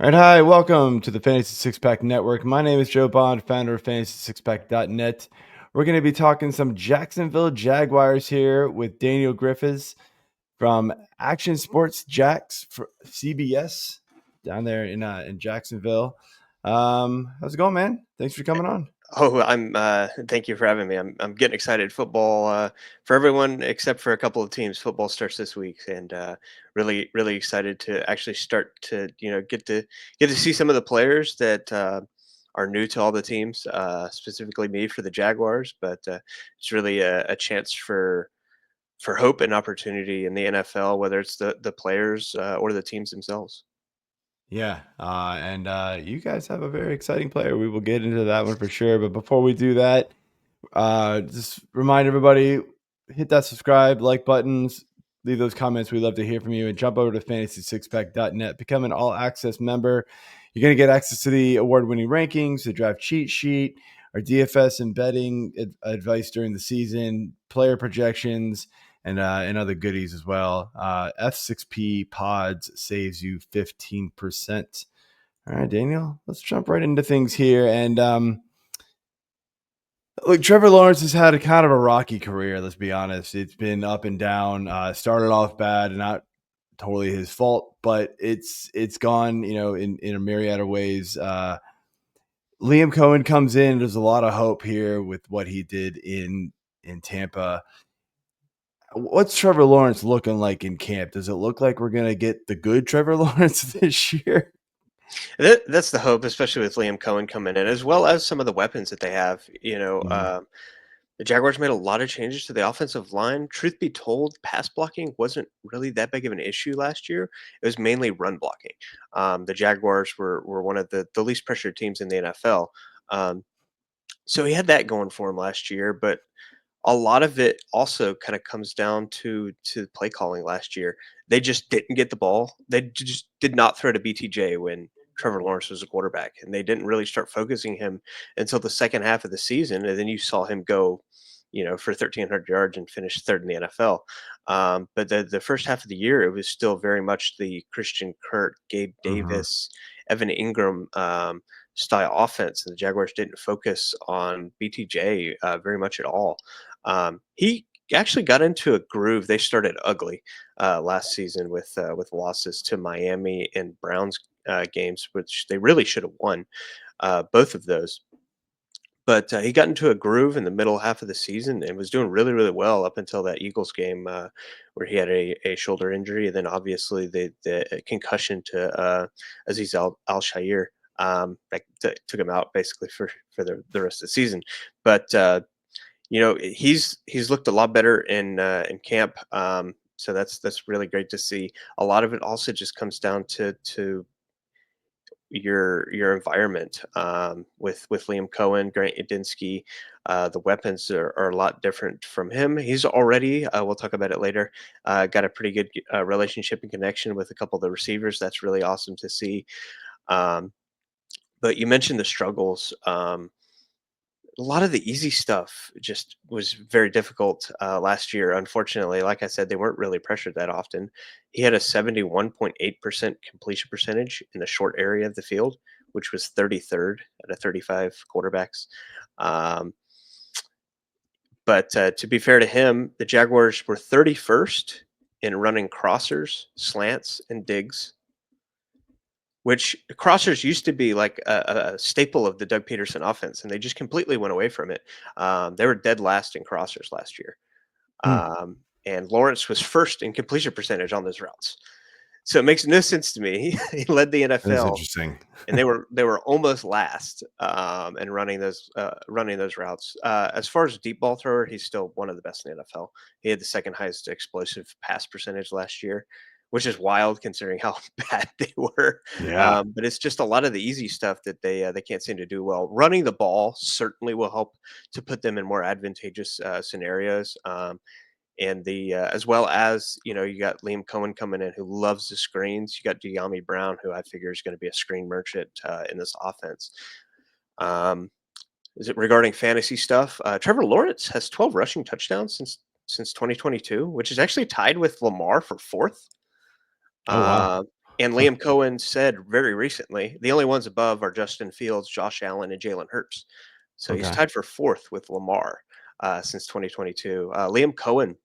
All right, hi, welcome to the Fantasy Six Pack Network. My name is Joe Bond, founder of FantasySixPack.net. We're going to be talking some Jacksonville Jaguars here with Daniel Griffiths from Action Sports Jacks for CBS down there in Jacksonville. How's it going, man? Thanks for coming on. Oh, thank you for having me. I'm getting excited. Football for everyone except for a couple of teams. Football starts this week, and really excited to actually start to get to see some of the players that are new to all the teams, specifically me for the Jaguars. But it's really a chance for hope and opportunity in the NFL, whether it's the players or the teams themselves. Yeah, and you guys have a very exciting player. We will get into that one for sure. But before we do that, just remind everybody, hit that subscribe, like buttons, leave those comments. We love to hear from you. And jump over to fantasysixpack.net. Become an all access member. You're going to get access to the award winning rankings, the draft cheat sheet, our DFS and betting advice during the season, player projections, and other goodies as well. F6P Pods saves you 15%. All right, Daniel, let's jump right into things here. And look, Trevor Lawrence has had a kind of a rocky career. Let's be honest; it's been up and down. Started off bad, and not totally his fault, but it's gone, in a myriad of ways. Liam Coen comes in. There's a lot of hope here with what he did in Tampa. What's Trevor Lawrence looking like in camp? Does it look like we're gonna get the good Trevor Lawrence this year? That's the hope, especially with Liam Cohen coming in, as well as some of the weapons that they have. Mhm. The Jaguars made a lot of changes to the offensive line. Truth be told, pass blocking wasn't really that big of an issue last year. It was mainly run blocking. The Jaguars were one of the least pressured teams in the NFL. Um, so he had that going for him last year, but a lot of it also kind of comes down to play calling last year. They just didn't get the ball. They just did not throw to BTJ when Trevor Lawrence was a quarterback, and they didn't really start focusing him until the second half of the season. And then you saw him go, for 1,300 yards and finish third in the NFL. But the first half of the year, it was still very much the Christian Kirk, Gabe Mhm. Davis, Evan Ingram style offense, and the Jaguars didn't focus on BTJ very much at all. He actually got into a groove. They started ugly last season with losses to Miami and Browns games, which they really should have won both of those. But he got into a groove in the middle half of the season and was doing really well up until that Eagles game where he had a shoulder injury, and then obviously the concussion to Aziz Al Shair that took him out basically for the rest of the season. But he's looked a lot better in camp. So that's really great to see. A lot of it also just comes down to your environment with Liam Cohen, Grant Udinski. The weapons are a lot different from him. He's already, we'll talk about it later, got a pretty good relationship and connection with a couple of the receivers. That's really awesome to see. Um, but you mentioned the struggles. A lot of the easy stuff just was very difficult last year. Unfortunately, like I said, they weren't really pressured that often. He had a 71.8% completion percentage in the short area of the field, which was 33rd out of 35 quarterbacks. Um, but to be fair to him, the Jaguars were 31st in running crossers, slants, and digs, which crossers used to be like a staple of the Doug Peterson offense, and they just completely went away from it. They were dead last in crossers last year, Hmm. um, and Lawrence was first in completion percentage on those routes. So it makes no sense to me. He led the That's NFL, interesting. and they were almost last in running those routes. As far as deep ball thrower, he's still one of the best in the NFL. He had the second highest explosive pass percentage last year, which is wild considering how bad they were. Yeah. But it's just a lot of the easy stuff that they can't seem to do well. Running the ball certainly will help to put them in more advantageous scenarios. And the as well as you got Liam Cohen coming in who loves the screens. You got De'Ami Brown who I figure is going to be a screen merchant in this offense. Um, is it regarding fantasy stuff? Trevor Lawrence has 12 rushing touchdowns since 2022, which is actually tied with Lamar for fourth. Oh, Uh, wow. And Liam Coen said very recently, the only ones above are Justin Fields, Josh Allen, and Jalen Hurts. So he's Okay. tied for fourth with Lamar since 2022. Liam Cohen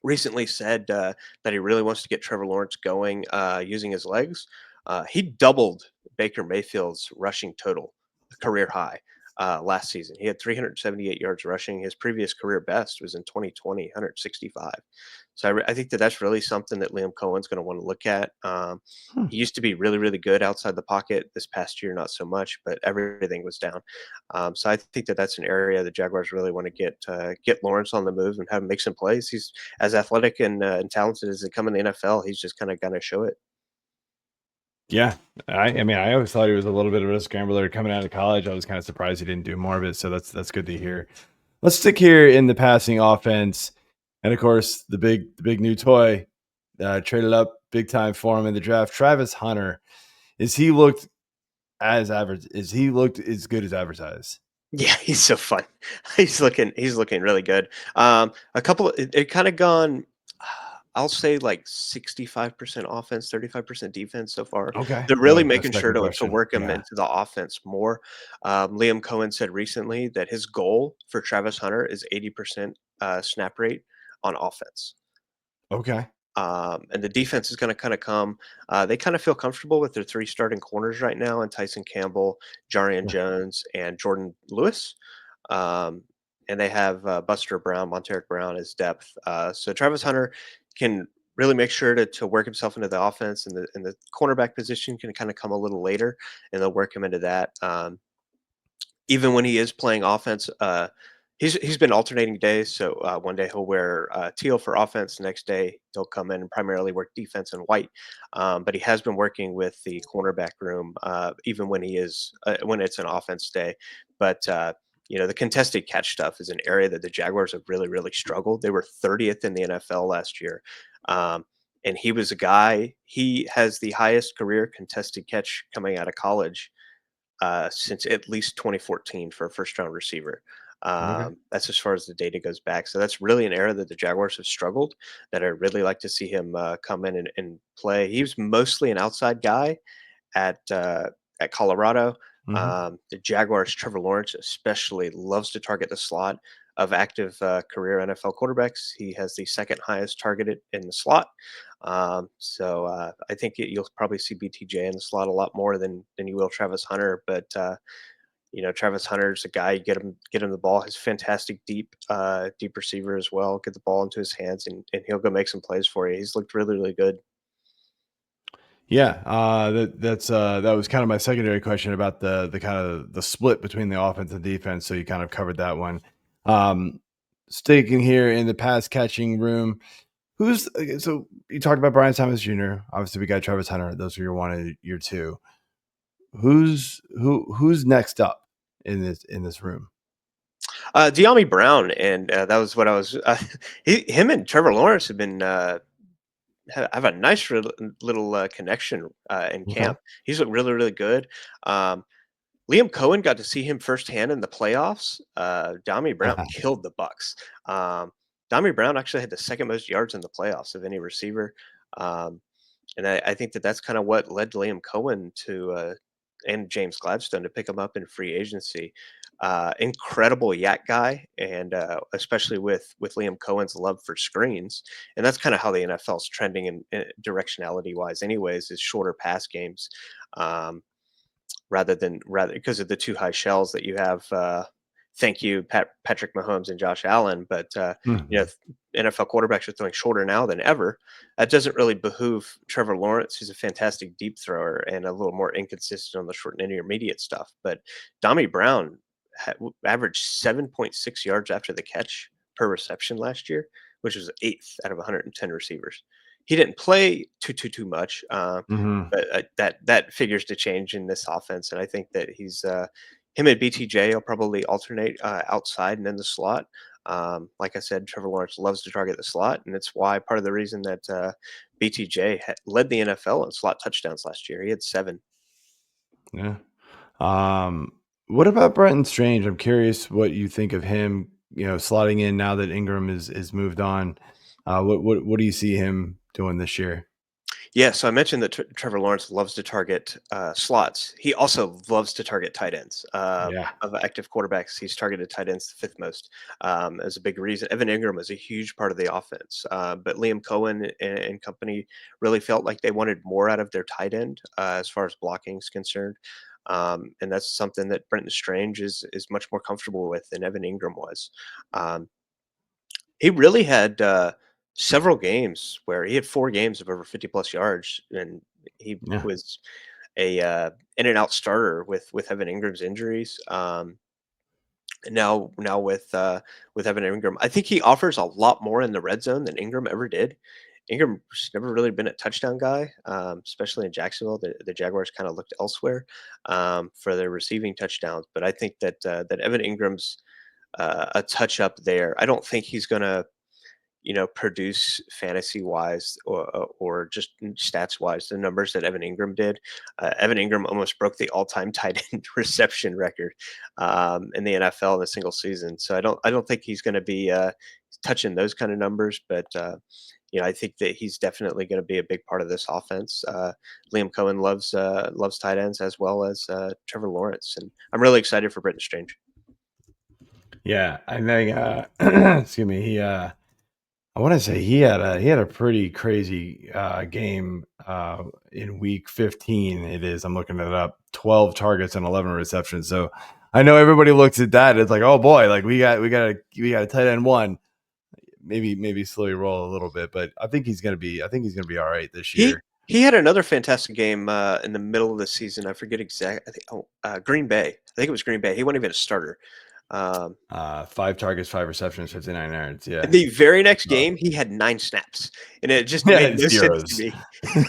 recently said that he really wants to get Trevor Lawrence going using his legs. He doubled Baker Mayfield's rushing total, career high, last season. He had 378 yards rushing. His previous career best was in 2020, 165. So I think that that's really something that Liam Cohen's going to want to look at. Hmm. He used to be really, really good outside the pocket. This past year, not so much, but everything was down. So I think that that's an area the Jaguars really want to get Lawrence on the move and have him make some plays. He's as athletic and talented as they come in the NFL. He's just kind of gonna show it. Yeah. I mean, I always thought he was a little bit of a scrambler coming out of college. I was kind of surprised he didn't do more of it. So that's good to hear. Let's stick here in the passing offense. And of course, the big new toy traded up big time for him in the draft. Travis Hunter. Is he looked as average? Is he looked as good as advertised? Yeah, he's so fun. He's looking really good. A couple. It kind of gone. I'll say like 65% offense, 35% defense so far. Okay. They're That really was my making sure second to question. work him Yeah. into the offense more. Liam Cohen said recently that his goal for Travis Hunter is 80% snap rate on offense. Okay. And the defense is going to kind of come. They kind of feel comfortable with their three starting corners right now, and Tyson Campbell, Jarian Yeah. Jones, and Jordan Lewis. Um, and they have Buster Brown, Monteric Brown as depth. So Travis Hunter can really make sure to work himself into the offense, and the cornerback position can kind of come a little later, and they'll work him into that. Even when he is playing offense, he's been alternating days. So one day he'll wear teal for offense. The next day he'll come in and primarily work defense in white. But he has been working with the cornerback room even when he is when it's an offense day. But the contested catch stuff is an area that the Jaguars have really really struggled. They were 30th in the NFL last year. And he was a guy. He has the highest career contested catch coming out of college since at least 2014 for a first round receiver. Okay. That's as far as the data goes back. So that's really an area that the Jaguars have struggled. That I'd really like to see him come in and play. He was mostly an outside guy at Colorado. Hmm. The Jaguars, Trevor Lawrence especially loves to target the slot of active career NFL quarterbacks. He has the second highest targeted in the slot. So I think you'll probably see BTJ in the slot a lot more than you will Travis Hunter. But Travis Hunter's a guy. You get him the ball. He's fantastic deep receiver as well. Get the ball into his hands and he'll go make some plays for you. He's looked really really good. Yeah, that was kind of my secondary question about the kind of the split between the offense and defense. So you kind of covered that one. Um, Sticking here in the pass catching room, so you talked about Brian Thomas Jr. Obviously, we got Travis Hunter. Those are your one and your two. Who's next up in this room? De'Ami Brown, and that was what I was. Him and Trevor Lawrence have been have a nice little connection in Okay. camp. He's looked really really good. Um, Liam Cohen got to see him firsthand in the playoffs. Dami Brown killed the Bucks. Um, Dami Brown actually had the second most yards in the playoffs of any receiver, um, and I think that that's kind of what led Liam Cohen to and James Gladstone to pick him up in free agency. Incredible yak guy, and especially with Liam Cohen's love for screens, and that's kind of how the NFL is trending in directionality wise, anyways, is shorter pass games. Um, rather because of the two high shells that you have. Thank you, Patrick Mahomes and Josh Allen. But Mhm. NFL quarterbacks are throwing shorter now than ever. That doesn't really behoove Trevor Lawrence, who's a fantastic deep thrower and a little more inconsistent on the short and intermediate stuff. But Dami Brown averaged 7.6 yards after the catch per reception last year, which was eighth out of 110 receivers. He didn't play too much, Mhm. but that figures to change in this offense, and I think that he's him and BTJ will probably alternate outside and in the slot. Like I said, Trevor Lawrence loves to target the slot, and it's why part of the reason that BTJ led the NFL in slot touchdowns last year. He had seven. Yeah. What about Brenton Strange? I'm curious what you think of him, slotting in now that Ingram is moved on. What do you see him doing this year? Yeah, so I mentioned that Trevor Lawrence loves to target slots. He also loves to target tight ends. Yeah. Of active quarterbacks, he's targeted tight ends the fifth most, as a big reason. Evan Ingram is a huge part of the offense, but Liam Coen and company really felt like they wanted more out of their tight end as far as blocking is concerned. And that's something that Brenton Strange is much more comfortable with than Evan Ingram was. Um, he really had, several games where he had 4 games of over 50 plus yards, and he Yeah. was a, in and out starter with Evan Ingram's injuries. And now with Evan Ingram, I think he offers a lot more in the red zone than Ingram ever did. Ingram's never really been a touchdown guy, especially in Jacksonville. The Jaguars kind of looked elsewhere for their receiving touchdowns. But I think that Evan Ingram's a touch up there. I don't think he's gonna produce fantasy wise or just stats wise the numbers that Evan Ingram did. Evan Ingram almost broke the all time tight end reception record in the NFL in a single season. So I don't think he's going to be touching those kind of numbers, but I think that he's definitely going to be a big part of this offense. Liam Cohen loves tight ends as well as Trevor Lawrence, and I'm really excited for Britton Strange. Yeah. I think excuse me, I want to say he had a pretty crazy game in week 15. It is. I'm looking it up. 12 targets and 11 receptions. So I know everybody looks at that. It's like, oh boy, like we got a tight end one. Maybe slowly roll a little bit, but I think he's gonna be all right this He year. he had another fantastic game, in the middle of the season. I forget exact I think Green Bay. I think it was Green Bay. He wasn't even a starter. Um, 5 targets, 5 receptions, 59 yards. and Yeah. the very next So game, he had 9 snaps, and it just yeah, made it's no sense to zeros.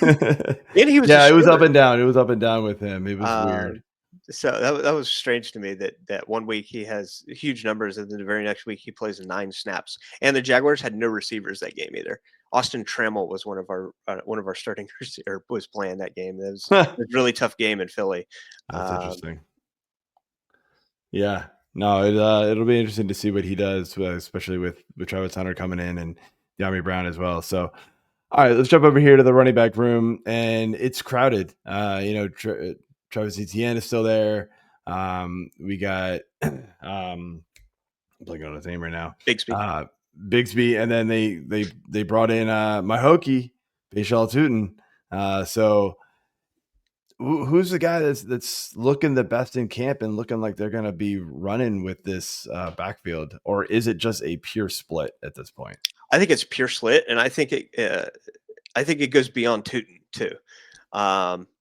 me. And he was a Yeah, it was up starter. and down. It was up and down with him. It was weird. Um, so that was strange to me that one week he has huge numbers, and then the very next week he plays 9 snaps. And the Jaguars had no receivers that game either. Austin Trammell was one of our starting or was playing that game. It was a really tough game in Philly. That's Um, interesting. Yeah. No, it'll be interesting to see what he does, especially with Travis Hunter coming in and De'Ami Brown as well. So, all right, let's jump over here to the running back room, and it's crowded. Travis Etienne is still there. We got I'm blanking on his name right now. Bigsby. Bigsby, and then they brought in my Hokie, Bashal Tootin. So who's the guy that's looking the best in camp and looking like they're going to be running with this backfield, or is it just a pure split at this point? I think it's pure slit, and I think it goes beyond Tootin too.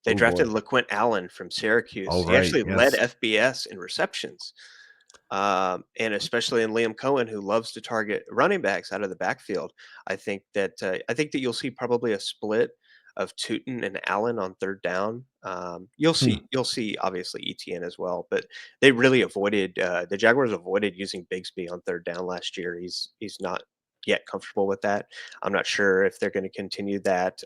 They Oh drafted boy! LaQuint Allen from Oh Syracuse. He right, actually led yes. FBS in receptions, and especially in Liam Cohen, who loves to target running backs out of the backfield. I think that you'll see probably a split of Tootin and Allen on third down. Hmm. You'll see obviously ETN as well, but they really avoided the Jaguars avoided using Bigsby on third down last year. He's not yet comfortable with that. I'm not sure if they're going to continue that.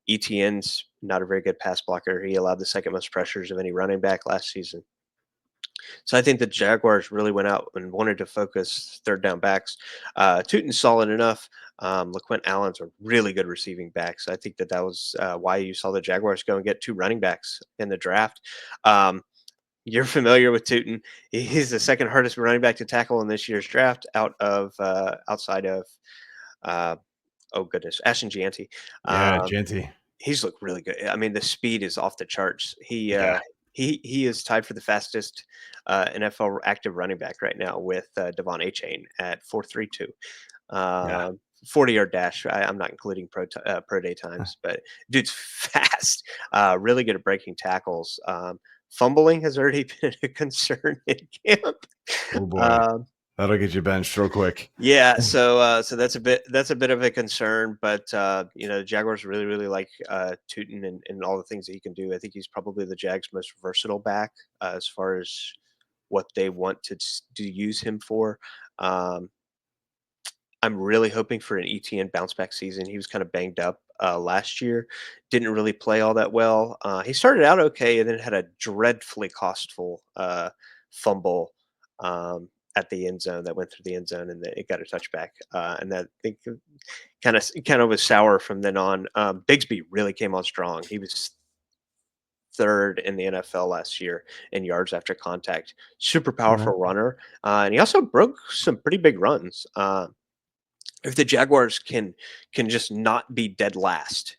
ETN's not a very good pass blocker. He allowed the second most pressures of any running back last season. So I think the Jaguars really went out and wanted to focus third down backs. Tootin's solid enough. LaQuint Allen's a really good receiving back. So I think that was why you saw the Jaguars go and get 2 running backs in the draft. Um, you're familiar with Tootin. He's the second hardest running back to tackle in this year's draft outside of, uh, oh goodness, Ashton Gianti. Yeah, Um, Genty. He's looked really good. I mean, the speed is off the charts. Yeah, He is tied for the fastest NFL active running back right now with Devon A. Chain at 4.32. yeah. 40-yard dash. I'm not including pro day times, but dude's fast. Really good at breaking tackles. Fumbling has already been a concern in camp. Oh boy, Um, that'll get you benched real quick. yeah, so that's a bit of a concern, but the Jaguars really like Tootin and all the things that he can do. I think he's probably the Jags' most versatile back as far as what they want to use him for. Um, I'm really hoping for an ETN bounce back season. He was kind of banged up last year, didn't really play all that well. He started out okay, and then had a dreadfully costful fumble. at the end zone that went through the end zone, and it got a touchback. And that I think kind of was sour from then on. Bigsby really came on strong. He was third in the NFL last year in yards after contact. Super Okay. powerful runner, and he also broke some pretty big runs. If the Jaguars can just not be dead last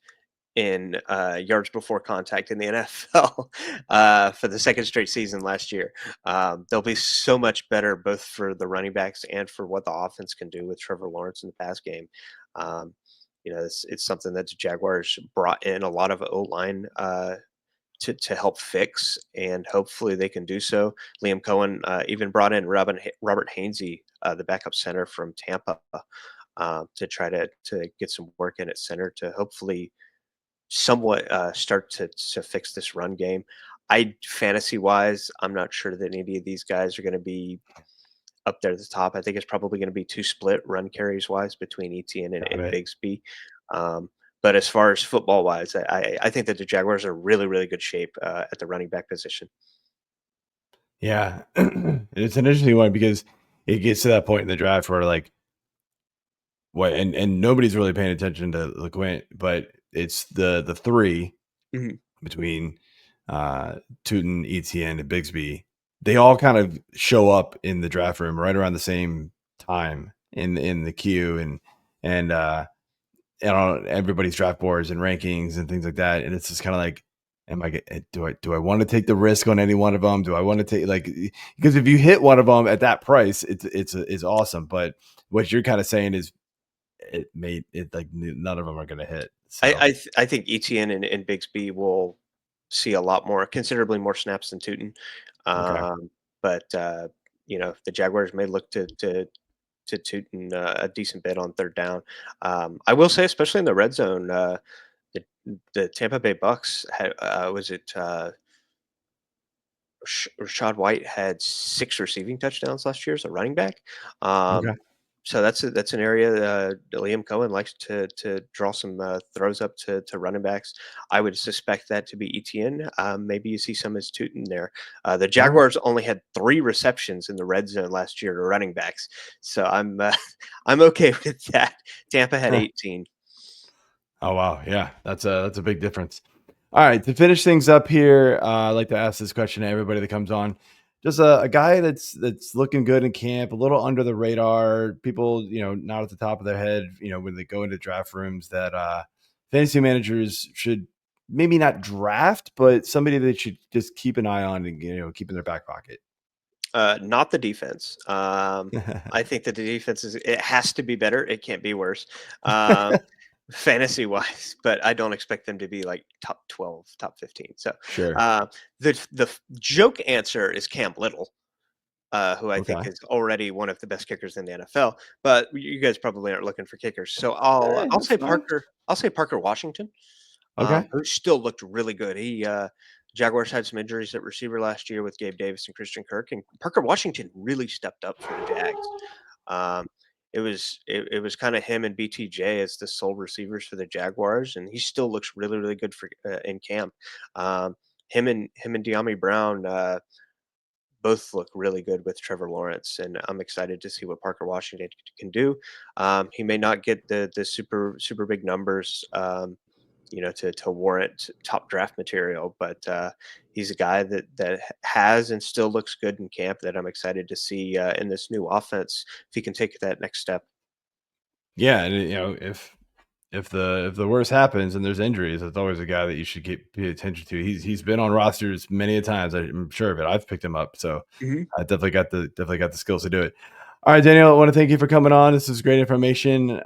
in yards before contact in the NFL for the second straight season last year, they'll be so much better both for the running backs and for what the offense can do with Trevor Lawrence in the pass game. Um, it's something that the Jaguars brought in a lot of O line to help fix, and hopefully they can do so. Liam Coen even brought in Robert Hainsey, the backup center from Tampa, to try to get some work in at center to hopefully somewhat start to fix this run game. I fantasy wise, I'm not sure that any of these guys are going to be up there at the top. I think it's probably going to be two split run carries wise between ETN Got and it. Bigsby. Um, but as far as football wise, I think that the Jaguars are really, really good shape at the running back position. Yeah. It's an interesting one because it gets to that point in the draft where like what and nobody's really paying attention to LeQuint, but it's the three Mhm. between Tootin, ETN, and Bigsby. They all kind of show up in the draft room right around the same time in the queue and on everybody's draft boards and rankings and things like that. And it's just kind of like, do I want to take the risk on any one of them? Do I want to take like because if you hit one of them at that price, it's awesome. But what you're kind of saying is it made it like none of them are going to hit. So I think ETN and Bigsby will see a lot more, considerably more snaps than Tootin. okay, Um, but the Jaguars may look to Tootin a decent bit on third down. I will say, especially in the red zone, the the Tampa Bay Bucks had was it Rashad White had 6 receiving touchdowns last year as a running back. okay, So that's an area Liam Cohen likes to draw some throws up to running backs. I would suspect that to be ETN. Maybe you see some as Tootin there. The all right, Jaguars only had 3 receptions in the red zone last year to running backs, so I'm I'm okay with that. Tampa had 18. oh wow, yeah, that's a big difference. All right, to finish things up here, I like to ask this question to everybody that comes on. Just a guy that's looking good in camp, a little under the radar. People, not at the top of their head, when they go into draft rooms that fantasy managers should maybe not draft, but somebody they should just keep an eye on and keep in their back pocket. Not the defense. I think that the defense it has to be better. It can't be worse. Um, fantasy wise, but I don't expect them to be like top 12, top 15. So Sure. uh, the joke answer is Cam Little, who I think Okay. is already one of the best kickers in the NFL. But you guys probably aren't looking for kickers, so I'll That's say fine. Parker. I'll say Parker Washington, Okay. who still looked really good. Jaguars had some injuries at receiver last year with Gabe Davis and Christian Kirk, and Parker Washington really stepped up for the Jags. Um, it was kind of him and BTJ as the sole receivers for the Jaguars, and he still looks really really good for in camp. Um, him and De'Ami Brown both look really good with Trevor Lawrence, and I'm excited to see what Parker Washington can do. He may not get the super big numbers, to warrant top draft material, but he's a guy that has and still looks good in camp that I'm excited to see in this new offense if he can take that next step. Yeah, and if the worst happens and there's injuries, that's always a guy that you should pay attention to. He's been on rosters many a times. I'm sure of it. I've picked him up, so Mhm. I definitely got the skills to do it. All right, Daniel, I want to thank you for coming on. This is great information.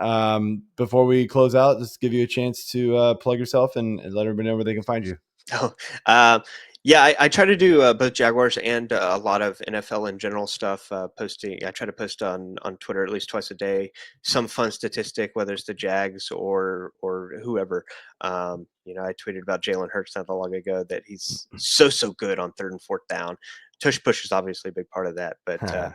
Before we close out, just give you a chance to plug yourself and let everybody know where they can find you. Oh, uh, yeah, I try to do both Jaguars and a lot of NFL in general stuff. Posting, I try to post on Twitter at least twice a day, some fun statistic, whether it's the Jags or whoever. I tweeted about Jalen Hurts not that long ago that he's so good on third and fourth down. Tush push is obviously a big part of that, but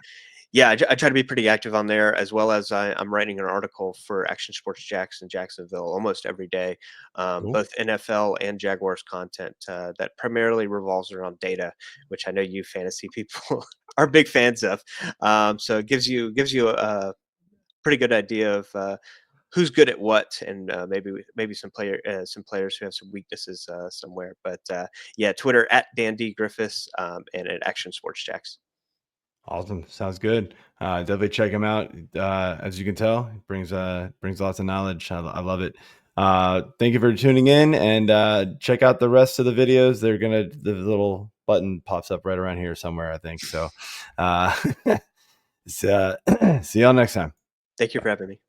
yeah, I try to be pretty active on there, as well as I'm writing an article for Action Sports Jacks in Jacksonville almost every day, Cool. both NFL and Jaguars content that primarily revolves around data, which I know you fantasy people are big fans of. So it gives you a pretty good idea of who's good at what, and maybe some players who have some weaknesses somewhere. But yeah, Twitter at Dan D Griffiths, and at Action Sports Jacks. Awesome. Sounds good. Definitely check him out. As you can tell, he brings lots of knowledge. I love it. Thank you for tuning in, and check out the rest of the videos. The little button pops up right around here somewhere, I think. So, see y'all next time. Thank you for having me.